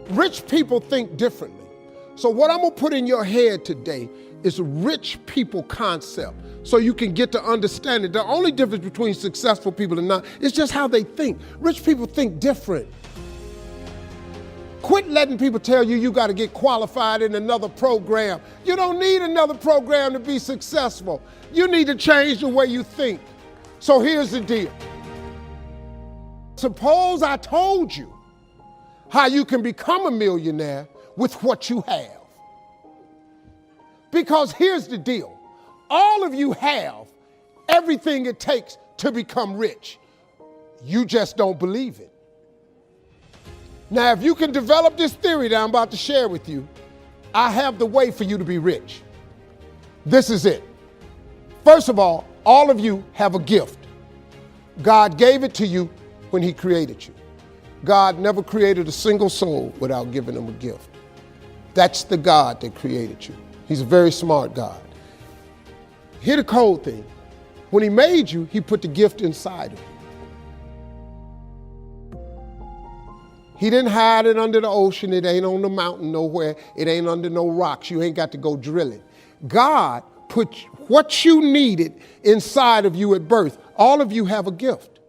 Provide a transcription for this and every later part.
Rich people think differently. So what I'm gonna put in your head today is a rich people concept so you can get to understand it. The only difference between successful people and not is just how they think. Rich people think different. Quit letting people tell you you got to get qualified in another program. You don't need another program to be successful. You need to change the way you think. So here's the deal. Suppose I told you how you can become a millionaire with what you have. Because here's the deal. All of you have everything it takes to become rich. You just don't believe it. Now, if you can develop this theory that I'm about to share with you, I have the way for you to be rich. This is it. First of all of you have a gift. God gave it to you when he created you. God never created a single soul without giving them a gift. That's the God that created you. He's a very smart God. Here's the cold thing. When he made you, he put the gift inside of you. He didn't hide it under the ocean. It ain't on the mountain nowhere. It ain't under no rocks. You ain't got to go drilling. God put what you needed inside of you at birth. All of you have a gift.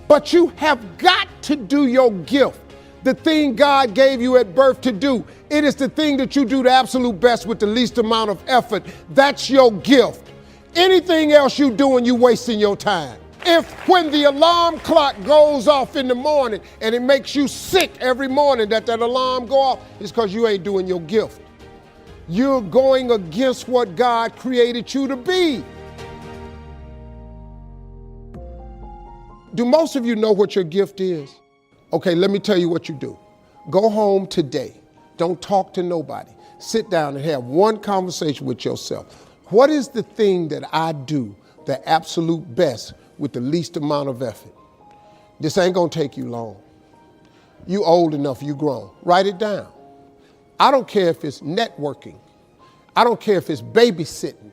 But you have got to do your gift. The thing God gave you at birth to do. It is the thing that you do the absolute best with the least amount of effort. That's your gift. Anything else you doing, you wasting your time. If when the alarm clock goes off in the morning and it makes you sick every morning that alarm go off, it's because you ain't doing your gift. You're going against what God created you to be. Do most of you know what your gift is? Okay, let me tell you what you do. Go home today. Don't talk to nobody. Sit down and have one conversation with yourself. What is the thing that I do the absolute best with the least amount of effort? This ain't gonna take you long. You old enough, you grown. Write it down. I don't care if it's networking. I don't care if it's babysitting.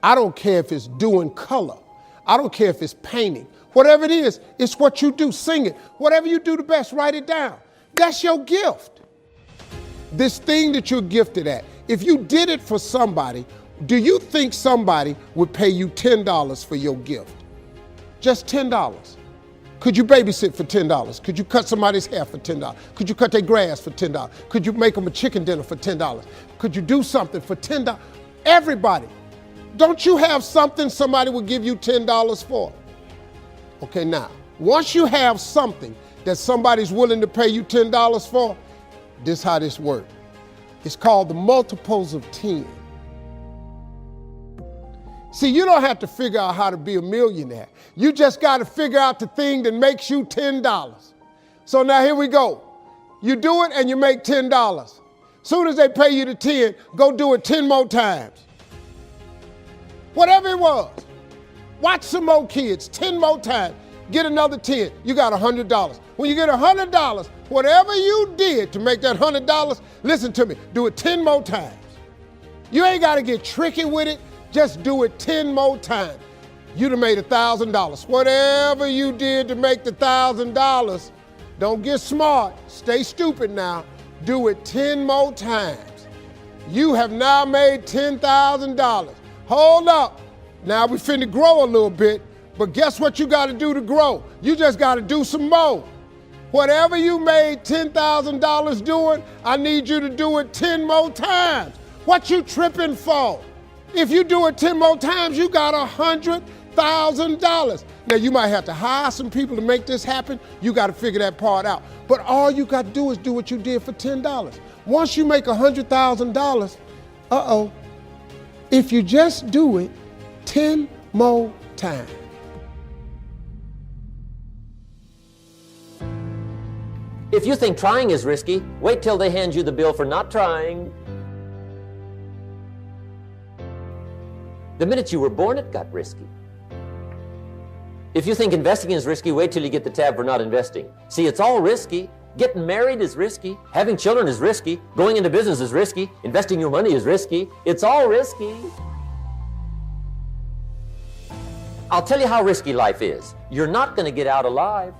I don't care if it's doing color. I don't care if it's painting. Whatever it is, it's what you do. Sing it. Whatever you do the best, write it down. That's your gift. This thing that you're gifted at, if you did it for somebody, do you think somebody would pay you $10 for your gift? Just $10. Could you babysit for $10? Could you cut somebody's hair for $10? Could you cut their grass for $10? Could you make them a chicken dinner for $10? Could you do something for $10? Everybody. Don't you have something somebody would give you $10 for? Okay, now, once you have something that somebody's willing to pay you $10 for, this is how this works. It's called the multiples of 10. See, you don't have to figure out how to be a millionaire. You just got to figure out the thing that makes you $10. So now here we go. You do it and you make $10. Soon as they pay you the 10, go do it 10 more times. Whatever it was. Watch some more kids 10 more times. Get another 10. You got $100. When you get $100, whatever you did to make that $100, listen to me, do it 10 more times. You ain't got to get tricky with it. Just do it 10 more times. You'd have made $1,000. Whatever you did to make the $1,000, don't get smart. Stay stupid now. Do it 10 more times. You have now made $10,000. Hold up. Now we finna grow a little bit, but guess what you gotta do to grow? You just gotta do some more. Whatever you made $10,000 doing, I need you to do it 10 more times. What you tripping for? If you do it 10 more times, you got $100,000. Now you might have to hire some people to make this happen. You gotta figure that part out. But all you gotta do is do what you did for $10. Once you make $100,000, if you just do it 10 more times. If you think trying is risky, wait till they hand you the bill for not trying. The minute you were born, it got risky. If you think investing is risky, wait till you get the tab for not investing. See, it's all risky. Getting married is risky. Having children is risky. Going into business is risky. Investing your money is risky. It's all risky. I'll tell you how risky life is. You're not going to get out alive.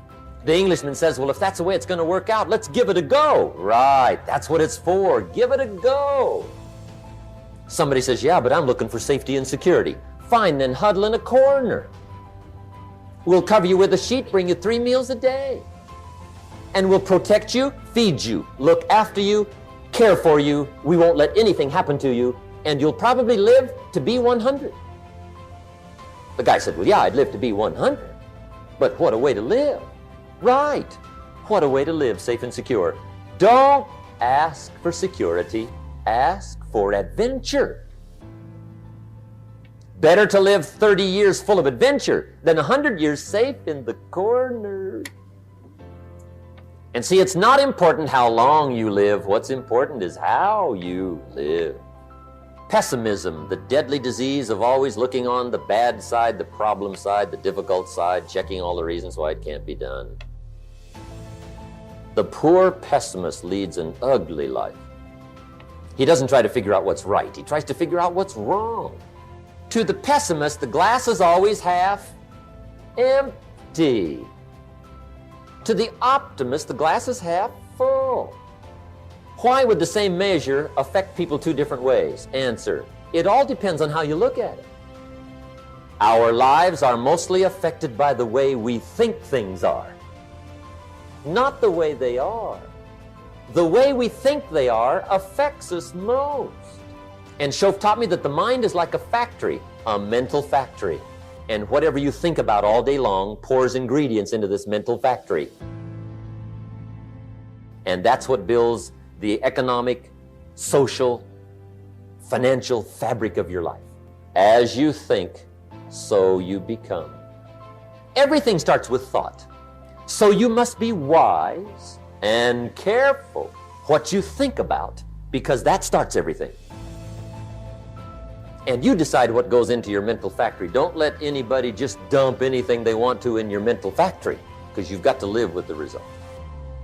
The Englishman says, well, if that's the way it's going to work out, let's give it a go. Right, that's what it's for. Give it a go. Somebody says, yeah, but I'm looking for safety and security. Fine, then huddle in a corner. We'll cover you with a sheet, bring you 3 meals a day. And we'll protect you, feed you, look after you, care for you. We won't let anything happen to you, and you'll probably live to be 100. The guy said, well, yeah, I'd live to be 100. But what a way to live. Right. What a way to live, safe and secure. Don't ask for security. Ask for adventure. Better to live 30 years full of adventure than 100 years safe in the corner. And see, it's not important how long you live. What's important is how you live. Pessimism, the deadly disease of always looking on the bad side, the problem side, the difficult side, checking all the reasons why it can't be done. The poor pessimist leads an ugly life. He doesn't try to figure out what's right. He tries to figure out what's wrong. To the pessimist, the glass is always half empty. To the optimist, the glass is half full. Why would the same measure affect people 2 different ways? Answer, it all depends on how you look at it. Our lives are mostly affected by the way we think things are, not the way they are. The way we think they are affects us most. And Shoaff taught me that the mind is like a factory, a mental factory. And whatever you think about all day long pours ingredients into this mental factory. And that's what builds the economic, social, financial fabric of your life. As you think, so you become. Everything starts with thought. So you must be wise and careful what you think about, because that starts everything. And you decide what goes into your mental factory. Don't let anybody just dump anything they want to in your mental factory, because you've got to live with the result.